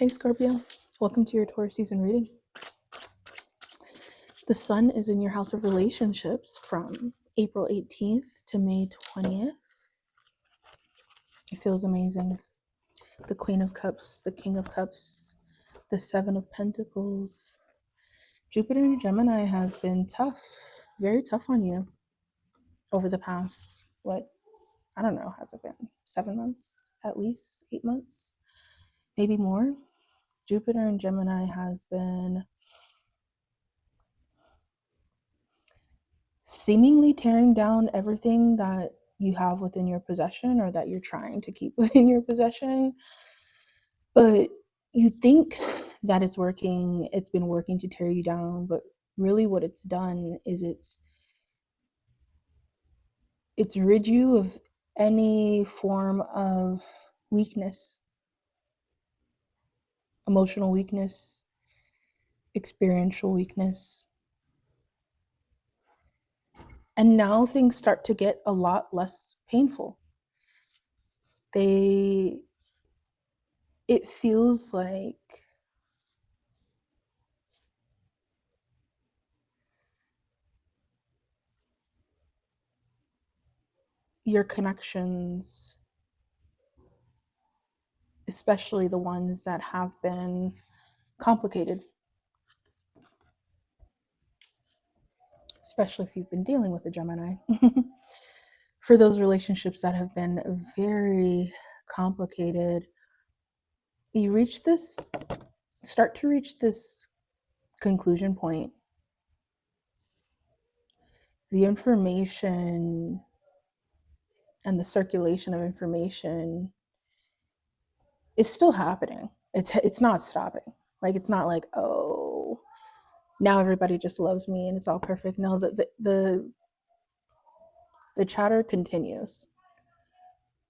Hey Scorpio, welcome to your Taurus season reading. The sun is in your house of relationships from April 18th to May 20th. It feels amazing. The Queen of Cups, the King of Cups, the Seven of Pentacles. Jupiter in Gemini has been tough, very tough on you over the past, I don't know, has it been 7 months, at least 8 months, maybe more? Jupiter in Gemini has been seemingly tearing down everything that you have within your possession or that you're trying to keep within your possession. But you think that it's been working to tear you down, but really what it's done is it's rid you of any form of weakness, emotional weakness, experiential weakness. And now things start to get a lot less painful. It feels like your connections, especially the ones that have been complicated, especially if you've been dealing with a Gemini, for those relationships that have been very complicated, start to reach this conclusion point. The information and the circulation of information is still happening. It's not stopping. Like, it's not like, oh, now everybody just loves me and it's all perfect. No, the chatter continues,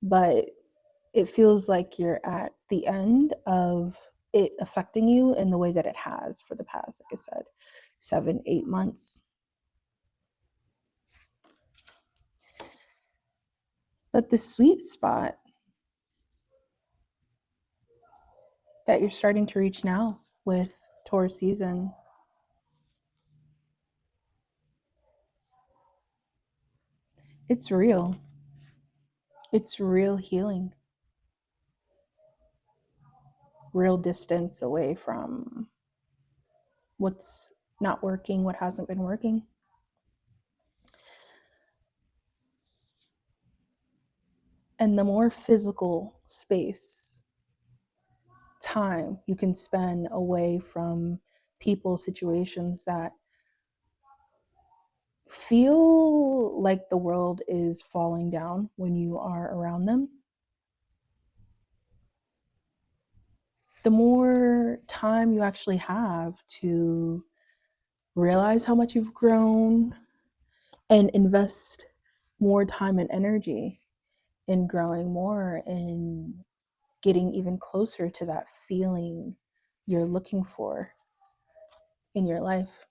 but it feels like you're at the end of it affecting you in the way that it has for the past, like I said, 7-8 months. But the sweet spot that you're starting to reach now with Taurus season it's real. It's real healing. Real distance away from what's not working, what hasn't been working. And the more physical space, time you can spend away from people, situations that feel like the world is falling down when you are around them, the more time you actually have to realize how much you've grown and invest more time and energy in growing more and getting even closer to that feeling you're looking for in your life.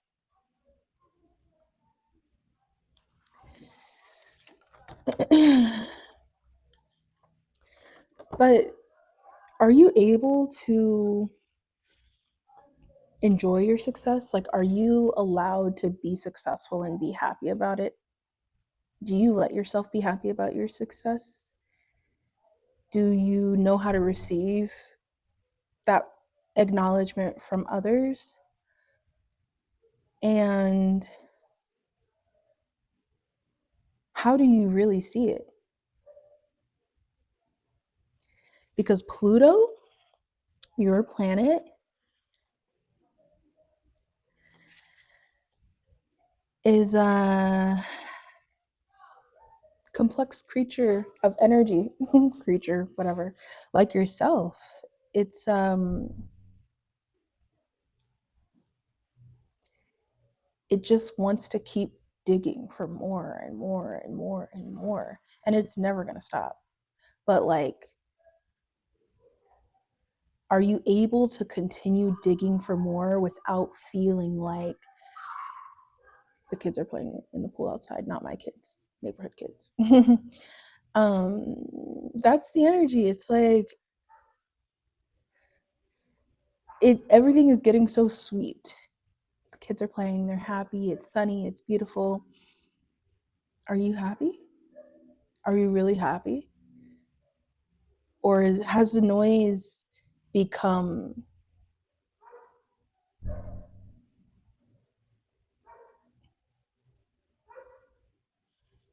But are you able to enjoy your success? Like, are you allowed to be successful and be happy about it? Do you let yourself be happy about your success? Do you know how to receive that acknowledgement from others? And how do you really see it? Because Pluto, your planet, is a complex creature of energy, creature, whatever, like yourself. It's it just wants to keep digging for more and more and more and more, and it's never going to stop. But like, are you able to continue digging for more without feeling like the kids are playing in the pool outside, not my kids, neighborhood kids? That's the energy. It's like, everything is getting so sweet. The kids are playing, they're happy, it's sunny, it's beautiful. Are you happy? Are you really happy? Or has the noise become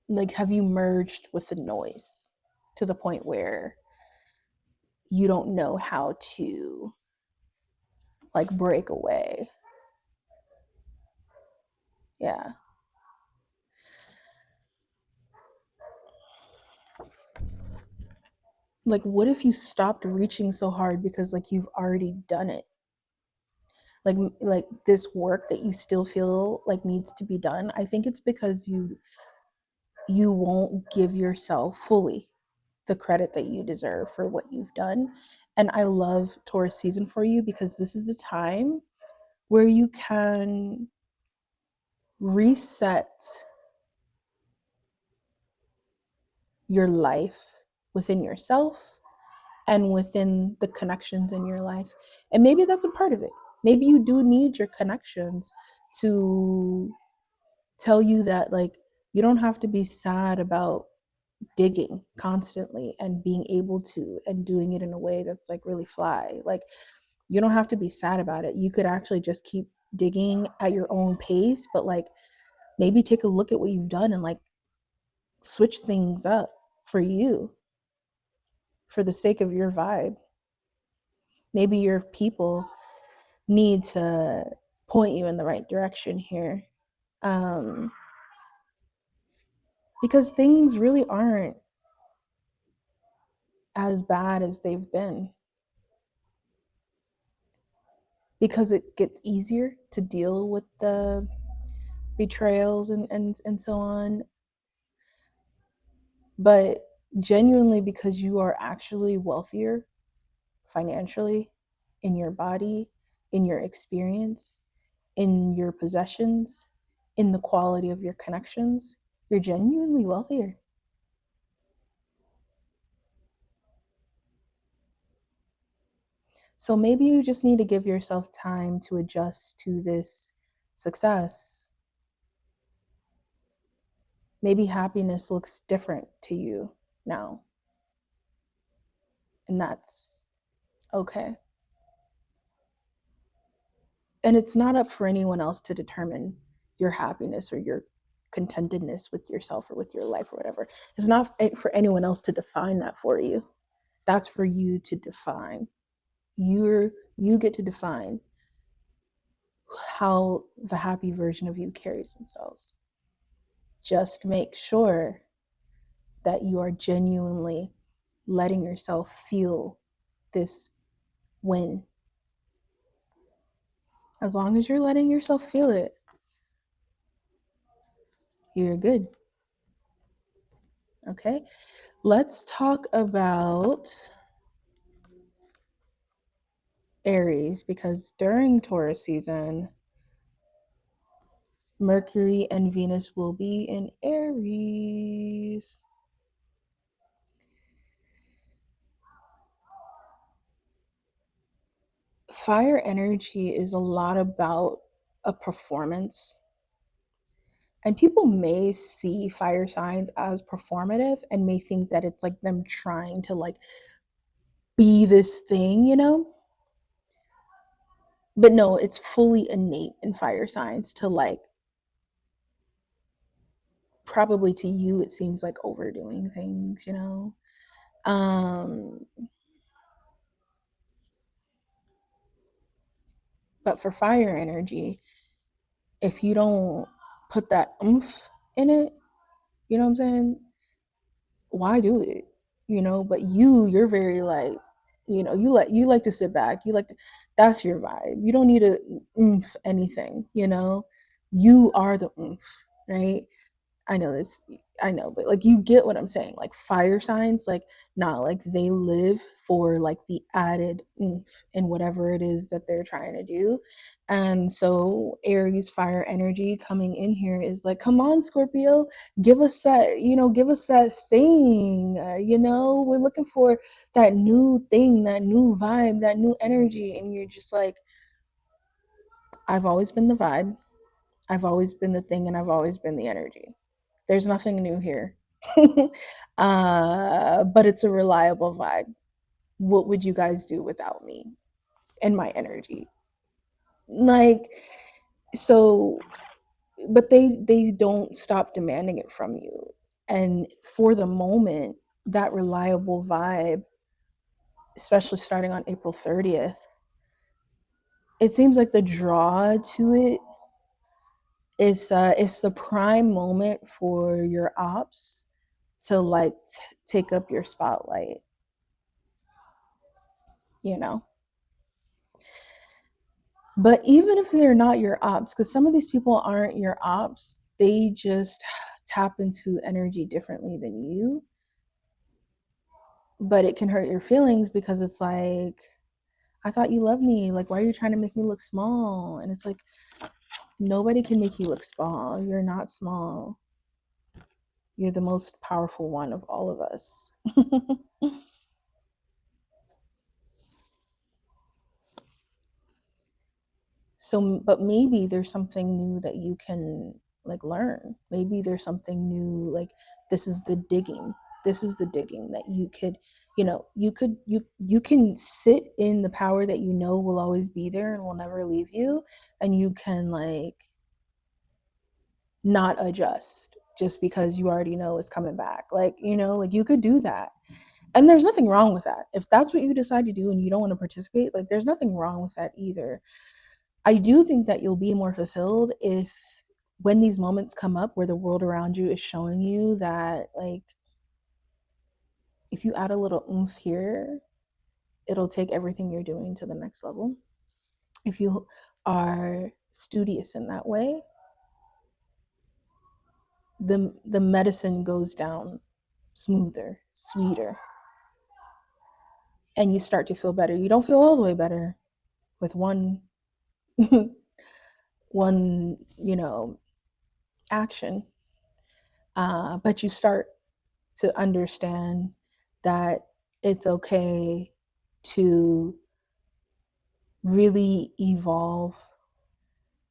like, have you merged with the noise to the point where you don't know how to like break away? Yeah. Like, what if you stopped reaching so hard because like you've already done it? Like this work that you still feel like needs to be done, I think it's because you won't give yourself fully the credit that you deserve for what you've done. And I love Taurus season for you because this is the time where you can reset your life within yourself and within the connections in your life. And maybe that's a part of it. Maybe you do need your connections to tell you that like you don't have to be sad about digging constantly and being able to and doing it in a way that's like really fly. Like you don't have to be sad about it. You could actually just keep digging at your own pace, but like maybe take a look at what you've done and like switch things up for you, for the sake of your vibe. Maybe your people need to point you in the right direction here. Um, because things really aren't as bad as they've been. Because it gets easier to deal with the betrayals and so on. But genuinely, because you are actually wealthier financially, in your body, in your experience, in your possessions, in the quality of your connections, you're genuinely wealthier. So maybe you just need to give yourself time to adjust to this success. Maybe happiness looks different to you now, and that's okay. And it's not up for anyone else to determine your happiness or your contentedness with yourself or with your life or whatever. It's not for anyone else to define that for you. That's for you to define. You get to define how the happy version of you carries themselves. Just make sure that you are genuinely letting yourself feel this win. As long as you're letting yourself feel it, you're good. Okay? Let's talk about Aries, because during Taurus season, Mercury and Venus will be in Aries. Fire energy is a lot about a performance. And people may see fire signs as performative and may think that it's like them trying to like be this thing, you know? But no, it's fully innate in fire signs to like, probably to you it seems like overdoing things, you know? Um, but for fire energy, if you don't put that oomph in it, you know what I'm saying? Why do it? You know, but you're very like, you like to sit back. You like to, that's your vibe. You don't need to oomph anything, you know? You are the oomph, right? I know this, I know, but like you get what I'm saying. Like fire signs, like not like they live for like the added oomph in whatever it is that they're trying to do. And so Aries fire energy coming in here is like, come on, Scorpio, give us that, give us that thing. We're looking for that new thing, that new vibe, that new energy. And you're just like, I've always been the vibe. I've always been the thing, and I've always been the energy. There's nothing new here. But it's a reliable vibe. What would you guys do without me and my energy? Like, so, but they don't stop demanding it from you. And for the moment, that reliable vibe, especially starting on April 30th, it seems like the draw to it is it's the prime moment for your ops to like take up your spotlight, you know. But even if they're not your ops, because some of these people aren't your ops, they just tap into energy differently than you. But it can hurt your feelings because it's like, I thought you loved me. Like, why are you trying to make me look small? And it's like, nobody can make you look small. You're not small. You're the most powerful one of all of us. So, but maybe there's something new that you can like learn. Maybe there's something new, like this is the digging. This is the digging that you could, you can sit in the power that you know will always be there and will never leave you, and you can like not adjust just because you already know it's coming back. Like, like you could do that. And there's nothing wrong with that. If that's what you decide to do and you don't want to participate, like there's nothing wrong with that either. I do think that you'll be more fulfilled if when these moments come up where the world around you is showing you that, like, if you add a little oomph here, it'll take everything you're doing to the next level. If you are studious in that way, the medicine goes down smoother, sweeter, and you start to feel better. You don't feel all the way better with one one, action. But you start to understand that it's okay to really evolve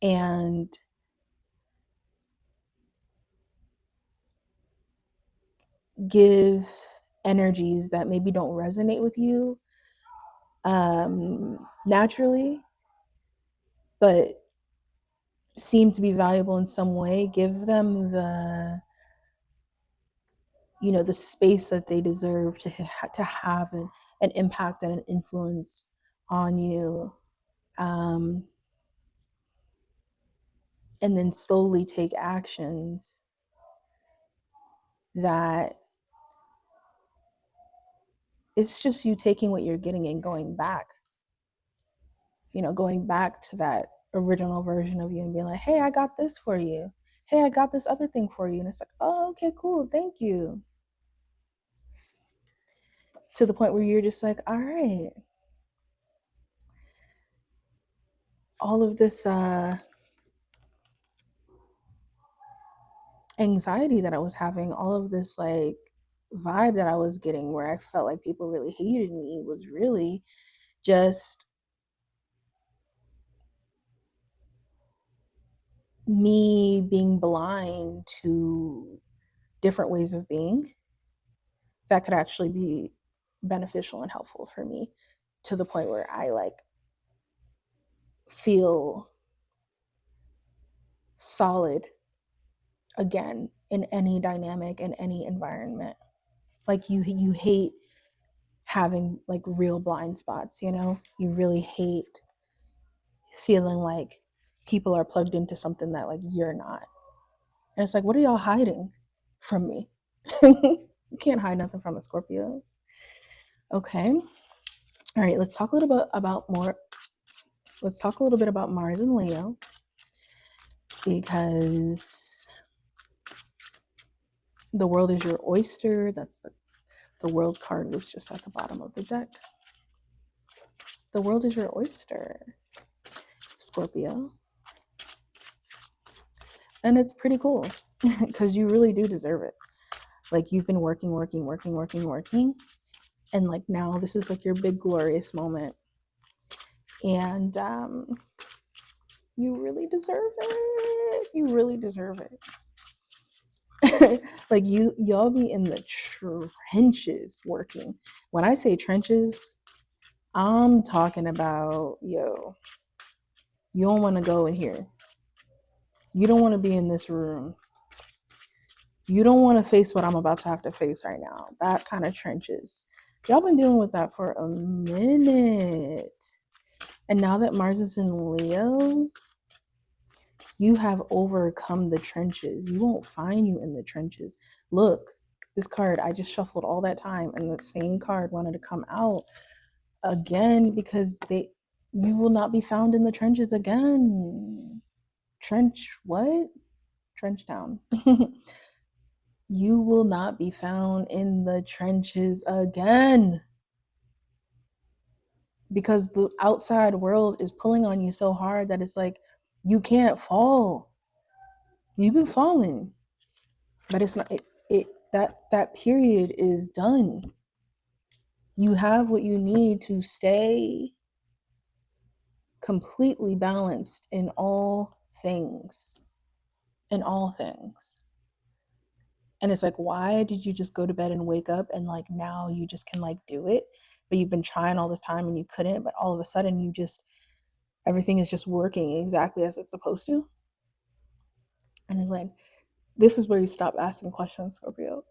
and give energies that maybe don't resonate with you naturally, but seem to be valuable in some way. Give them the space that they deserve to have an impact and an influence on you, and then slowly take actions that it's just you taking what you're getting and going back to that original version of you and being like, hey, I got this for you. Hey, I got this other thing for you. And it's like, oh, okay, cool. Thank you. To the point where you're just like, all right, all of this anxiety that I was having, all of this like vibe that I was getting where I felt like people really hated me was really just me being blind to different ways of being that could actually be beneficial and helpful for me, to the point where I like feel solid again in any dynamic, in any environment. Like you hate having like real blind spots, you really hate feeling like people are plugged into something that like you're not. And it's like, what are y'all hiding from me? You can't hide nothing from a Scorpio. Okay. All right, let's talk a little bit about more. Let's talk a little bit about Mars and Leo, because The world is your oyster. That's the world card was just at the bottom of the deck. The world is your oyster, Scorpio. And it's pretty cool because you really do deserve it. Like you've been working. And like now this is like your big glorious moment. And you really deserve it. You really deserve it. Like y'all be in the trenches working. When I say trenches, I'm talking about, yo, you don't want to go in here. You don't want to be in this room. You don't want to face what I'm about to have to face right now. That kind of trenches. Y'all been dealing with that for a minute. And now that Mars is in Leo, you have overcome the trenches. You won't find you in the trenches. Look, this card, I just shuffled all that time and the same card wanted to come out again because you will not be found in the trenches again. Trench what? Trench town. You will not be found in the trenches again because the outside world is pulling on you so hard that it's like you can't fall. You've been falling, but it's not that period is done. You have what you need to stay completely balanced in all things. In all things. And it's like, why did you just go to bed and wake up and like now you just can like do it? But you've been trying all this time and you couldn't, but all of a sudden you just, everything is just working exactly as it's supposed to. And it's like, this is where you stop asking questions, Scorpio.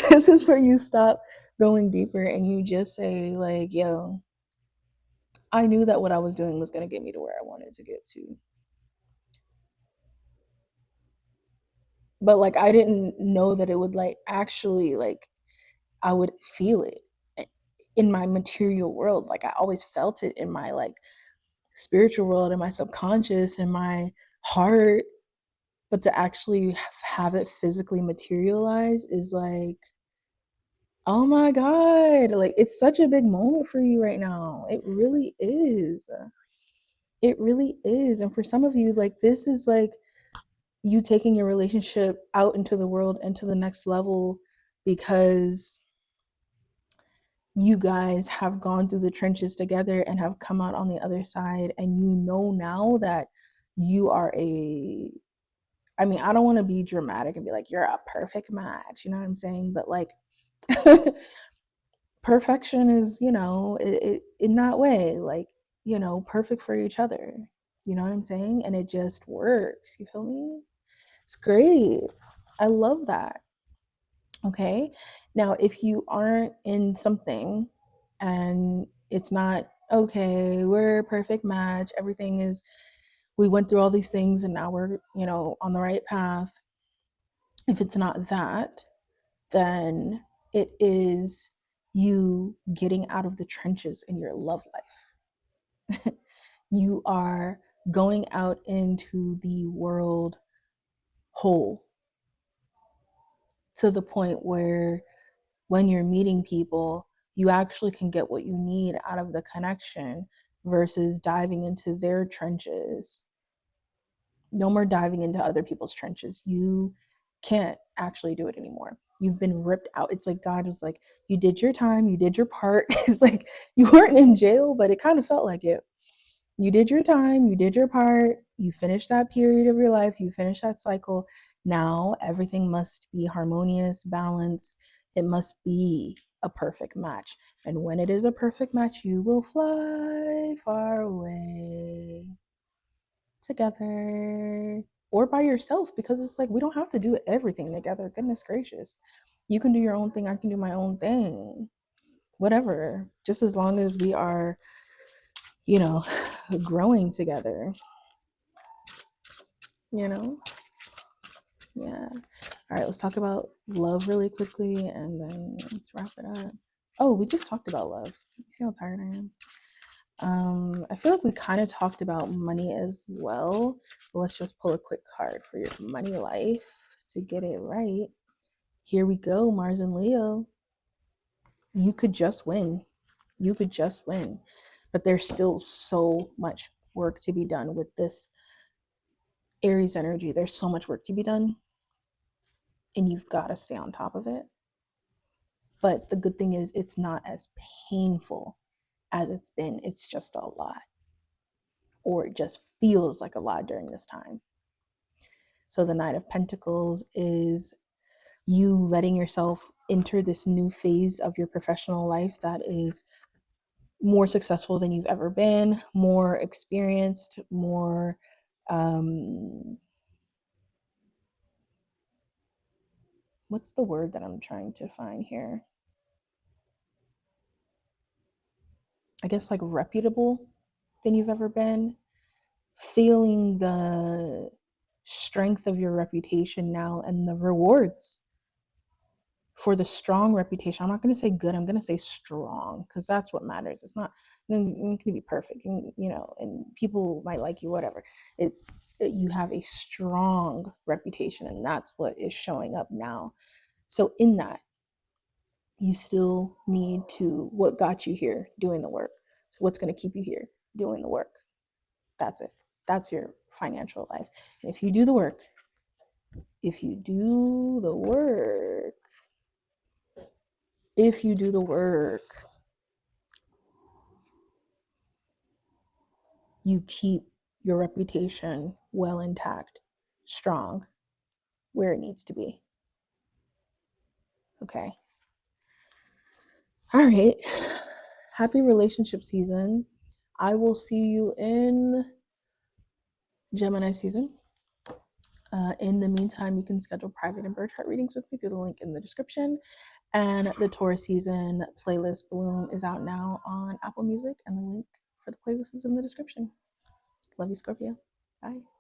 This is where you stop going deeper and you just say, like, yo, I knew that what I was doing was going to get me to where I wanted to get to. But like, I didn't know that it would like actually, like, I would feel it in my material world. Like, I always felt it in my like spiritual world, in my subconscious, in my heart. But to actually have it physically materialize is like, oh my God, like it's such a big moment for you right now. It really is. It really is. And for some of you, like this is like you taking your relationship out into the world and to the next level because you guys have gone through the trenches together and have come out on the other side. And you know now that you are I mean, I don't want to be dramatic and be like, you're a perfect match. You know what I'm saying? But like, perfection is, in that way, like, perfect for each other. You know what I'm saying? And it just works. You feel me? It's great. I love that. Okay. Now, if you aren't in something and it's not, okay, we're a perfect match, everything is, we went through all these things and now we're, on the right path. If it's not that, then it is you getting out of the trenches in your love life. You are going out into the world whole to the point where when you're meeting people, you actually can get what you need out of the connection versus diving into their trenches. No more diving into other people's trenches. You can't actually do it anymore. You've been ripped out. It's like God was like, you did your time, you did your part. It's like you weren't in jail, but it kind of felt like it. You did your time, you did your part, you finished that period of your life, you finished that cycle. Now everything must be harmonious, balanced. It must be a perfect match. And when it is a perfect match, you will fly far away together or by yourself, because it's like we don't have to do everything together. Goodness gracious. You can do your own thing, I can do my own thing. Whatever. Just as long as we are, growing together. Yeah. All right, let's talk about love really quickly and then let's wrap it up. Oh, we just talked about love. You see how tired I am? I feel like we kind of talked about money as well. But let's just pull a quick card for your money life to get it right. Here we go, Mars and Leo. You could just win. You could just win. But there's still so much work to be done with this Aries energy. There's so much work to be done, and you've got to stay on top of it. But the good thing is, it's not as painful as it's been. It's just a lot, or it just feels like a lot during this time. So the Knight of Pentacles is you letting yourself enter this new phase of your professional life that is more successful than you've ever been, more experienced, more what's the word that I'm trying to find here? I guess like reputable than you've ever been. Feeling the strength of your reputation now and the rewards for the strong reputation. I'm not going to say good, I'm going to say strong, because that's what matters. It's not going to be perfect, and and people might like you, whatever. You have a strong reputation, and that's what is showing up now. So in that, you still need to, what got you here? Doing the work. So what's going to keep you here? Doing the work. That's it. That's your financial life. And if you do the work, if you do the work, if you do the work, you keep your reputation well intact, strong, where it needs to be. Okay. All right. Happy relationship season. I will see you in Gemini season. In the meantime, you can schedule private and birth chart readings with me through the link in the description. And the Taurus season playlist Bloom is out now on Apple Music, and the link for the playlist is in the description. Love you, Scorpio. Bye.